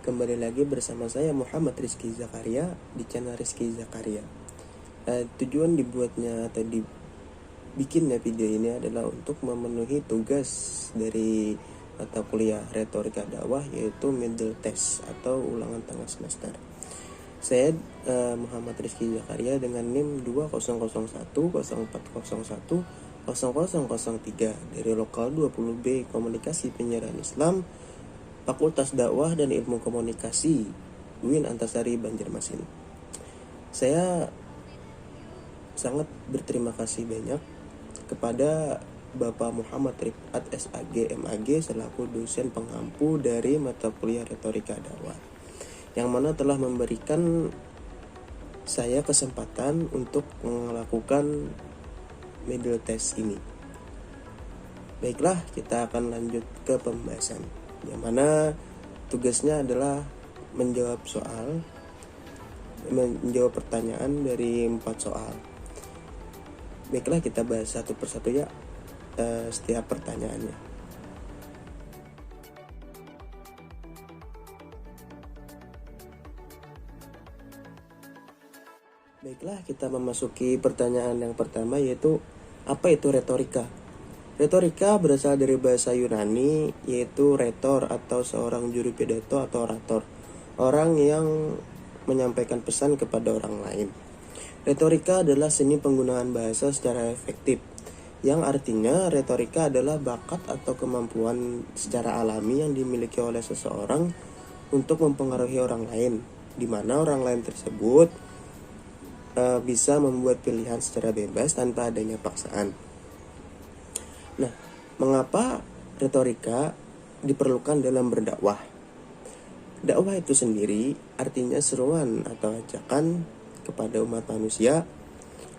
Kembali lagi bersama saya Muhammad Rizky Zakaria di channel Rizky Zakaria. Tujuan dibuatnya atau dibikinnya video ini adalah untuk memenuhi tugas dari mata kuliah retorika dakwah, yaitu middle test atau ulangan tengah semester. Saya Muhammad Rizky Zakaria dengan NIM 200104010003 dari lokal 20B Komunikasi Penyiaran Islam, Fakultas Dakwah dan Ilmu Komunikasi UIN Antasari Banjarmasin. Saya sangat berterima kasih banyak kepada Bapak Muhammad Rifat SAG MAG selaku dosen pengampu dari mata kuliah retorika dakwah, yang mana telah memberikan saya kesempatan untuk melakukan middle test ini. Baiklah, kita akan lanjut ke pembahasan, yang mana tugasnya adalah menjawab pertanyaan dari 4 soal. Baiklah, kita bahas satu persatu ya setiap pertanyaannya. Baiklah, kita memasuki pertanyaan yang pertama, yaitu apa itu retorika? Retorika berasal dari bahasa Yunani, yaitu retor atau seorang juru pidato atau orator, orang yang menyampaikan pesan kepada orang lain. Retorika adalah seni penggunaan bahasa secara efektif, yang artinya retorika adalah bakat atau kemampuan secara alami yang dimiliki oleh seseorang untuk mempengaruhi orang lain, di mana orang lain tersebut bisa membuat pilihan secara bebas tanpa adanya paksaan. Nah, mengapa retorika diperlukan dalam berdakwah? Dakwah itu sendiri artinya seruan atau ajakan kepada umat manusia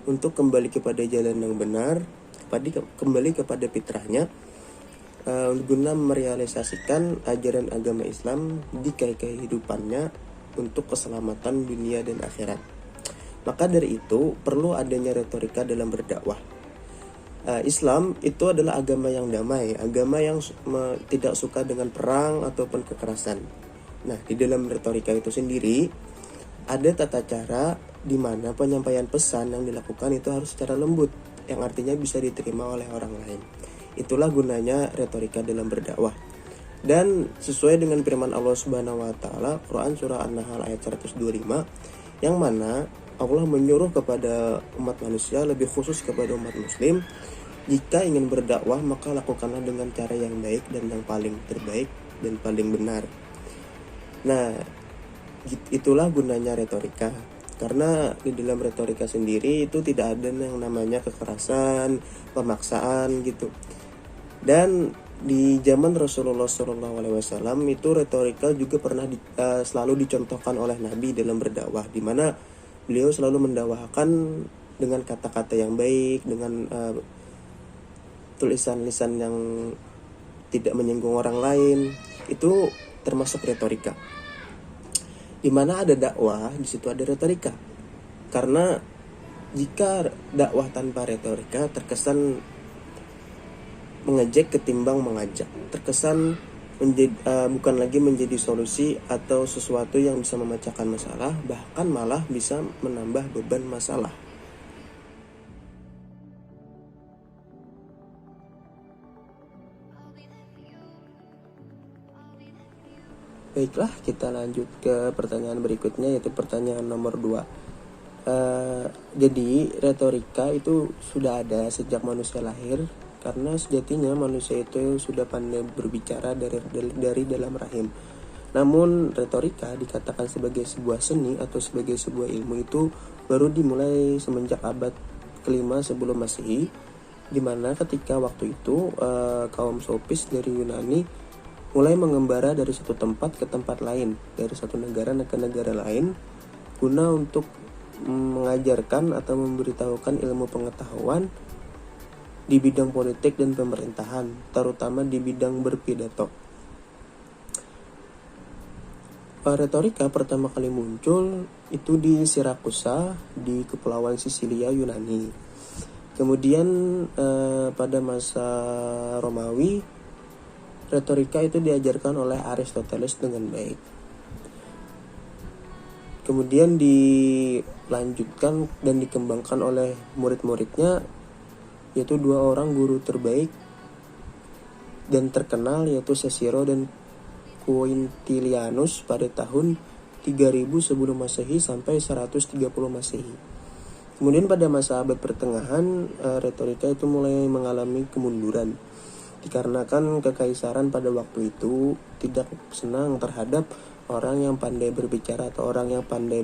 untuk kembali kepada jalan yang benar, kembali kepada fitrahnya, guna merealisasikan ajaran agama Islam di kehidupannya untuk keselamatan dunia dan akhirat. Maka dari itu perlu adanya retorika dalam berdakwah. Islam itu adalah agama yang damai, agama yang tidak suka dengan perang ataupun kekerasan. Nah, di dalam retorika itu sendiri ada tata cara di mana penyampaian pesan yang dilakukan itu harus secara lembut, yang artinya bisa diterima oleh orang lain. Itulah gunanya retorika dalam berdakwah. Dan sesuai dengan firman Allah Subhanahu wa taala, Quran surah An-Nahl ayat 125, yang mana Allah menyuruh kepada umat manusia, lebih khusus kepada umat muslim, jika ingin berdakwah maka lakukanlah dengan cara yang baik dan yang paling terbaik dan paling benar. Nah, itulah gunanya retorika. Karena di dalam retorika sendiri itu tidak ada yang namanya kekerasan, pemaksaan gitu. Dan di zaman Rasulullah SAW itu retorika juga pernah selalu dicontohkan oleh Nabi dalam berdakwah, di mana beliau selalu mendakwakan dengan kata-kata yang baik, dengan tulisan-lisan yang tidak menyinggung orang lain. Itu termasuk retorika. Di mana ada dakwah, di situ ada retorika. Karena jika dakwah tanpa retorika terkesan mengejek ketimbang mengajak, terkesan bukan lagi menjadi solusi atau sesuatu yang bisa memecahkan masalah, bahkan malah bisa menambah beban masalah. Baiklah, kita lanjut ke pertanyaan berikutnya, yaitu pertanyaan nomor 2. Jadi retorika itu sudah ada sejak manusia lahir, karena sejatinya manusia itu sudah pandai berbicara dari dalam rahim. Namun retorika dikatakan sebagai sebuah seni atau sebagai sebuah ilmu itu baru dimulai semenjak abad ke-5 sebelum Masehi, di mana ketika waktu itu kaum Sofis dari Yunani mulai mengembara dari satu tempat ke tempat lain, dari satu negara ke negara lain, guna untuk mengajarkan atau memberitahukan ilmu pengetahuan di bidang politik dan pemerintahan, terutama di bidang berpidato. Retorika pertama kali muncul itu di Sirakusa, di Kepulauan Sisilia, Yunani. Kemudian pada masa Romawi, retorika itu diajarkan oleh Aristoteles dengan baik. kemudian dilanjutkan dan dikembangkan oleh murid-muridnya, yaitu 2 orang guru terbaik dan terkenal, yaitu Cicero dan Quintilianus pada tahun 3000 sebelum Masehi sampai 130 Masehi. Kemudian pada masa abad pertengahan, retorika itu mulai mengalami kemunduran dikarenakan kekaisaran pada waktu itu tidak senang terhadap orang yang pandai berbicara atau orang yang pandai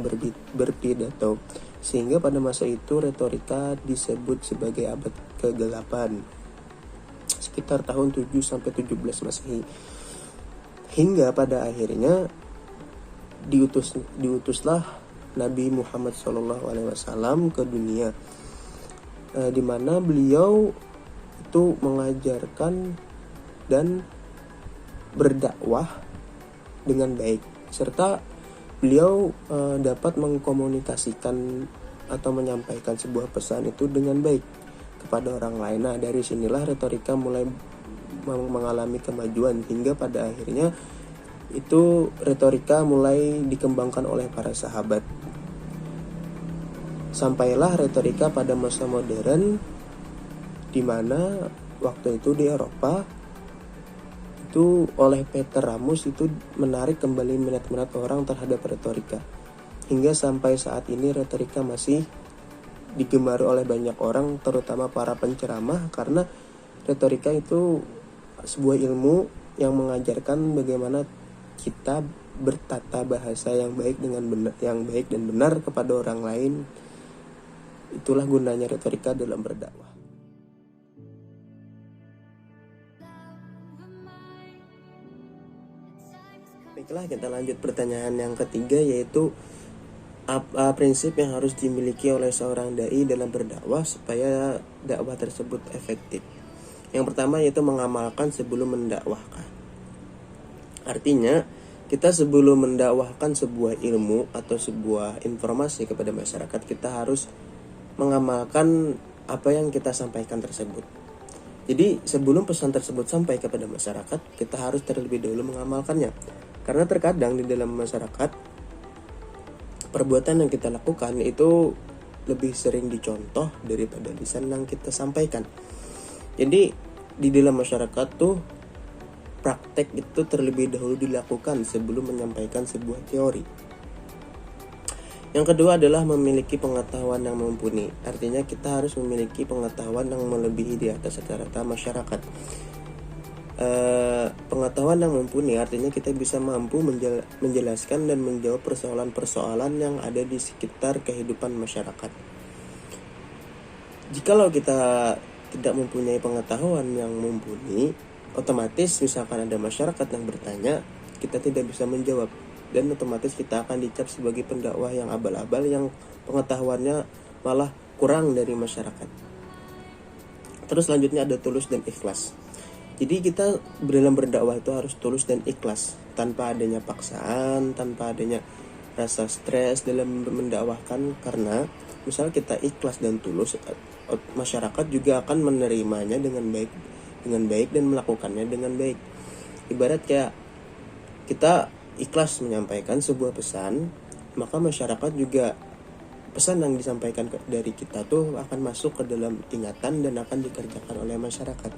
berpidato, sehingga pada masa itu retorika disebut sebagai abad ke-8 sekitar tahun 7 sampai 17 Masehi. Hingga pada akhirnya diutuslah Nabi Muhammad SAW ke dunia, di mana beliau itu mengajarkan dan berdakwah dengan baik, serta beliau dapat mengkomunikasikan atau menyampaikan sebuah pesan itu dengan baik kepada orang lain. Nah, dari sinilah retorika mulai mengalami kemajuan hingga pada akhirnya itu retorika mulai dikembangkan oleh para sahabat. Sampailah retorika pada masa modern, di mana waktu itu di Eropa itu oleh Peter Ramus itu menarik kembali minat-minat orang terhadap retorika. Hingga sampai saat ini retorika masih digemari oleh banyak orang, terutama para penceramah, karena retorika itu sebuah ilmu yang mengajarkan bagaimana kita bertata bahasa yang baik dan benar kepada orang lain. Itulah gunanya retorika dalam berdakwah. Baiklah, kita lanjut pertanyaan yang ketiga, yaitu apa prinsip yang harus dimiliki oleh seorang dai dalam berdakwah supaya dakwah tersebut efektif. Yang pertama yaitu mengamalkan sebelum mendakwahkan. Artinya, kita sebelum mendakwahkan sebuah ilmu atau sebuah informasi kepada masyarakat, kita harus mengamalkan apa yang kita sampaikan tersebut. Jadi, sebelum pesan tersebut sampai kepada masyarakat, kita harus terlebih dahulu mengamalkannya. Karena terkadang di dalam masyarakat, perbuatan yang kita lakukan itu lebih sering dicontoh daripada lisan yang kita sampaikan. Jadi di dalam masyarakat tuh praktek itu terlebih dahulu dilakukan sebelum menyampaikan sebuah teori. Yang kedua adalah memiliki pengetahuan yang mumpuni. Artinya kita harus memiliki pengetahuan yang melebihi di atas rata-rata masyarakat. Pengetahuan yang mumpuni artinya kita bisa mampu menjelaskan dan menjawab persoalan-persoalan yang ada di sekitar kehidupan masyarakat. Jikalau kita tidak mempunyai pengetahuan yang mumpuni, otomatis misalkan ada masyarakat yang bertanya, kita tidak bisa menjawab, dan otomatis kita akan dicap sebagai pendakwah yang abal-abal, yang pengetahuannya malah kurang dari masyarakat. Terus selanjutnya ada tulus dan ikhlas. Jadi kita dalam berdakwah itu harus tulus dan ikhlas, tanpa adanya paksaan, tanpa adanya rasa stres dalam mendakwahkan. Karena misal kita ikhlas dan tulus, masyarakat juga akan menerimanya dengan baik dan melakukannya dengan baik. Ibarat kayak kita ikhlas menyampaikan sebuah pesan, maka masyarakat juga pesan yang disampaikan dari kita tuh akan masuk ke dalam ingatan dan akan dikerjakan oleh masyarakat.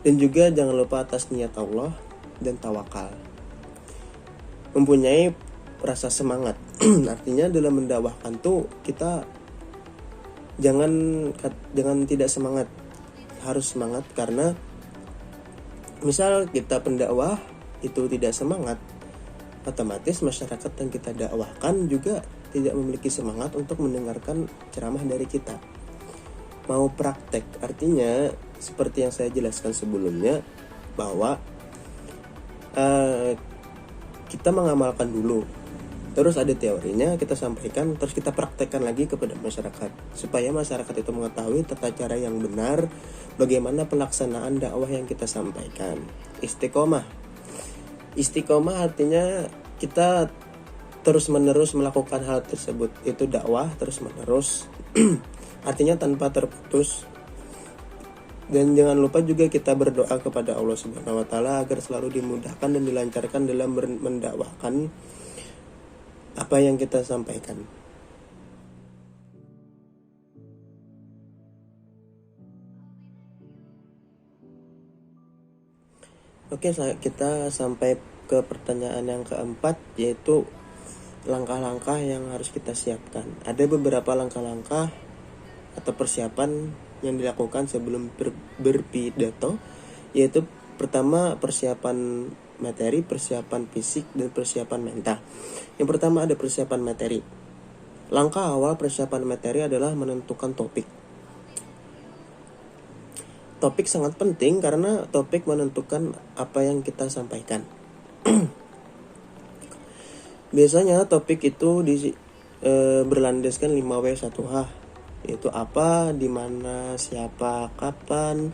Dan juga jangan lupa atas niat Allah dan tawakal. Mempunyai rasa semangat. Artinya dalam mendakwahkan tuh kita jangan tidak semangat. Harus semangat, karena misal kita pendakwah itu tidak semangat, otomatis masyarakat yang kita dakwahkan juga tidak memiliki semangat untuk mendengarkan ceramah dari kita. Mau praktek, artinya seperti yang saya jelaskan sebelumnya, bahwa kita mengamalkan dulu, terus ada teorinya kita sampaikan, terus kita praktekkan lagi kepada masyarakat, supaya masyarakat itu mengetahui tata cara yang benar bagaimana pelaksanaan dakwah yang kita sampaikan. Istiqomah artinya kita terus-menerus melakukan hal tersebut, itu dakwah terus-menerus artinya tanpa terputus. Dan jangan lupa juga kita berdoa kepada Allah Subhanahu wa taala agar selalu dimudahkan dan dilancarkan dalam mendakwahkan apa yang kita sampaikan. Oke, kita sampai ke pertanyaan yang keempat, yaitu langkah-langkah yang harus kita siapkan. Ada beberapa langkah-langkah atau persiapan yang dilakukan sebelum berpidato, yaitu pertama persiapan materi, persiapan fisik, dan persiapan mental. Yang pertama ada persiapan materi. Langkah awal persiapan materi adalah menentukan topik. Topik sangat penting karena topik menentukan apa yang kita sampaikan. Biasanya topik itu berlandaskan 5W1H, yaitu apa, di mana, siapa, kapan,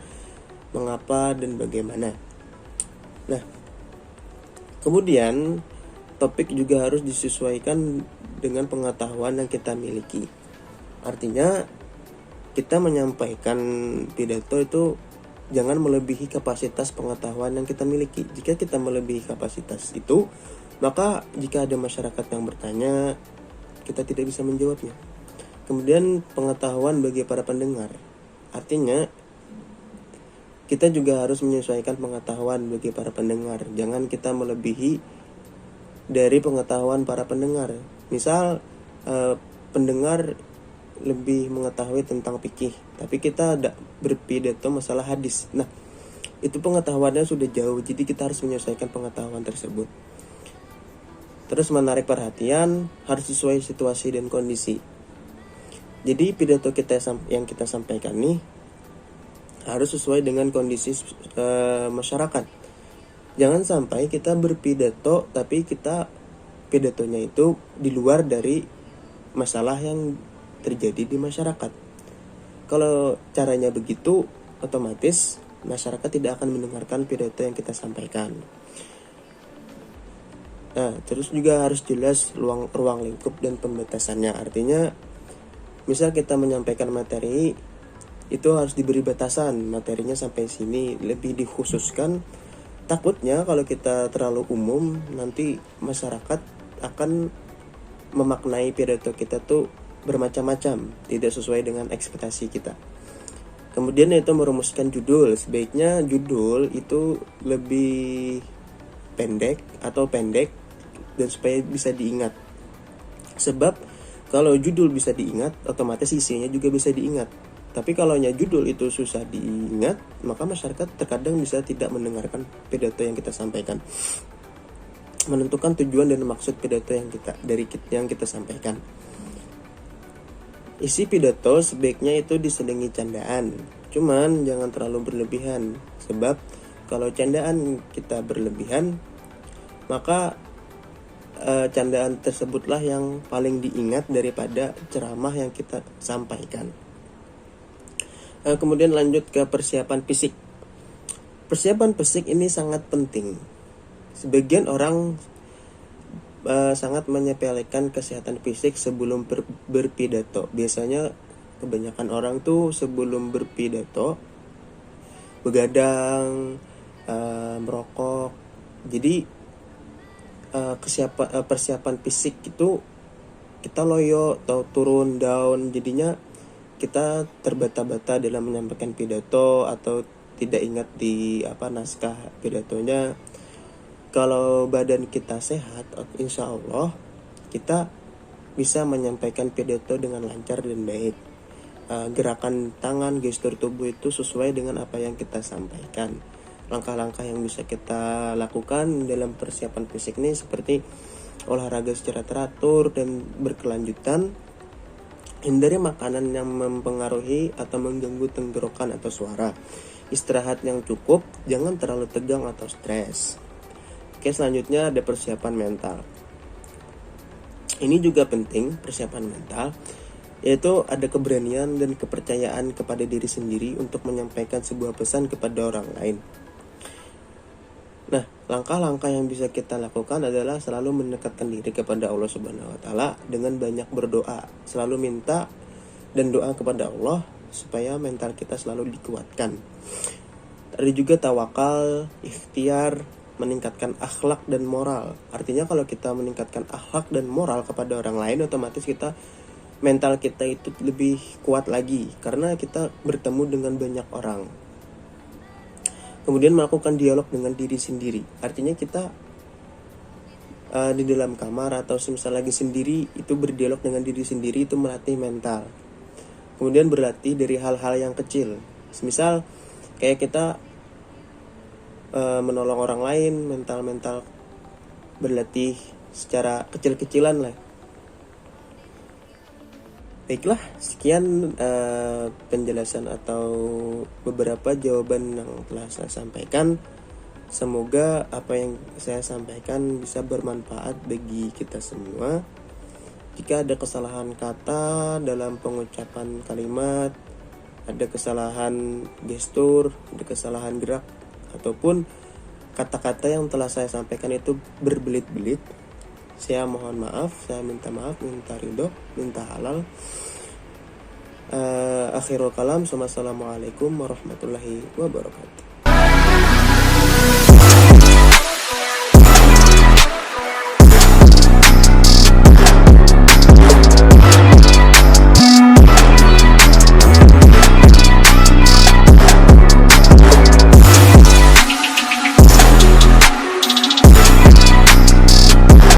mengapa, dan bagaimana. Nah, kemudian topik juga harus disesuaikan dengan pengetahuan yang kita miliki. Artinya kita menyampaikan pidato itu jangan melebihi kapasitas pengetahuan yang kita miliki. Jika kita melebihi kapasitas itu, maka jika ada masyarakat yang bertanya, kita tidak bisa menjawabnya. Kemudian pengetahuan bagi para pendengar. Artinya kita juga harus menyesuaikan pengetahuan bagi para pendengar. Jangan kita melebihi dari pengetahuan para pendengar. Misal pendengar lebih mengetahui tentang fikih, tapi kita ada berpidato masalah hadis. Nah, itu pengetahuannya sudah jauh, jadi kita harus menyesuaikan pengetahuan tersebut. Terus menarik perhatian, harus sesuai situasi dan kondisi. Jadi pidato kita yang kita sampaikan nih harus sesuai dengan kondisi masyarakat. Jangan sampai kita berpidato tapi kita pidatonya itu di luar dari masalah yang terjadi di masyarakat. Kalau caranya begitu, otomatis masyarakat tidak akan mendengarkan pidato yang kita sampaikan. Nah, terus juga harus jelas ruang lingkup dan pembatasannya. Artinya, misal kita menyampaikan materi, itu harus diberi batasan. Materinya sampai sini, lebih dikhususkan. Takutnya kalau kita terlalu umum, nanti masyarakat akan memaknai pidato kita tuh bermacam-macam, tidak sesuai dengan ekspektasi kita. Kemudian itu merumuskan judul. Sebaiknya judul itu lebih pendek dan supaya bisa diingat. Sebab kalau judul bisa diingat, otomatis isinya juga bisa diingat. Tapi kalau judul itu susah diingat, maka masyarakat terkadang bisa tidak mendengarkan pidato yang kita sampaikan. Menentukan tujuan dan maksud pidato yang kita sampaikan. Isi pidato sebaiknya itu diselingi candaan, cuman jangan terlalu berlebihan. Sebab kalau candaan kita berlebihan, maka candaan tersebutlah yang paling diingat daripada ceramah yang kita sampaikan. Kemudian lanjut ke persiapan fisik. Persiapan fisik ini sangat penting. Sebagian orang sangat menyepelekan kesehatan fisik sebelum berpidato. Biasanya kebanyakan orang tuh sebelum berpidato begadang, merokok. Jadi persiapan fisik itu kita loyo atau turun down, jadinya kita terbata-bata dalam menyampaikan pidato atau tidak ingat di naskah pidatonya. Kalau badan kita sehat, insya Allah kita bisa menyampaikan pidato dengan lancar dan baik. Gerakan tangan, gestur tubuh itu sesuai dengan apa yang kita sampaikan. Langkah-langkah yang bisa kita lakukan dalam persiapan fisik ini seperti olahraga secara teratur dan berkelanjutan. Hindari makanan yang mempengaruhi atau mengganggu tenggorokan atau suara. Istirahat yang cukup, jangan terlalu tegang atau stres. Oke, selanjutnya ada persiapan mental. Ini juga penting, persiapan mental, yaitu ada keberanian dan kepercayaan kepada diri sendiri untuk menyampaikan sebuah pesan kepada orang lain. Nah, langkah-langkah yang bisa kita lakukan adalah selalu mendekatkan diri kepada Allah Subhanahu wa taala dengan banyak berdoa, selalu minta dan doa kepada Allah supaya mental kita selalu dikuatkan. Ada juga tawakal, ikhtiar, meningkatkan akhlak dan moral. Artinya kalau kita meningkatkan akhlak dan moral kepada orang lain, otomatis mental kita itu lebih kuat lagi karena kita bertemu dengan banyak orang. Kemudian melakukan dialog dengan diri sendiri. Artinya kita di dalam kamar atau semisal lagi sendiri itu berdialog dengan diri sendiri, itu melatih mental. Kemudian berlatih dari hal-hal yang kecil. Semisal kayak kita menolong orang lain, mental berlatih secara kecil-kecilan lah. Baiklah, sekian penjelasan atau beberapa jawaban yang telah saya sampaikan. Semoga apa yang saya sampaikan bisa bermanfaat bagi kita semua. Jika ada kesalahan kata dalam pengucapan kalimat, ada kesalahan gestur, ada kesalahan gerak, ataupun kata-kata yang telah saya sampaikan itu berbelit-belit, saya mohon maaf, saya minta maaf, minta ridho, minta halal. Akhirul kalam, assalamualaikum warahmatullahi wabarakatuh.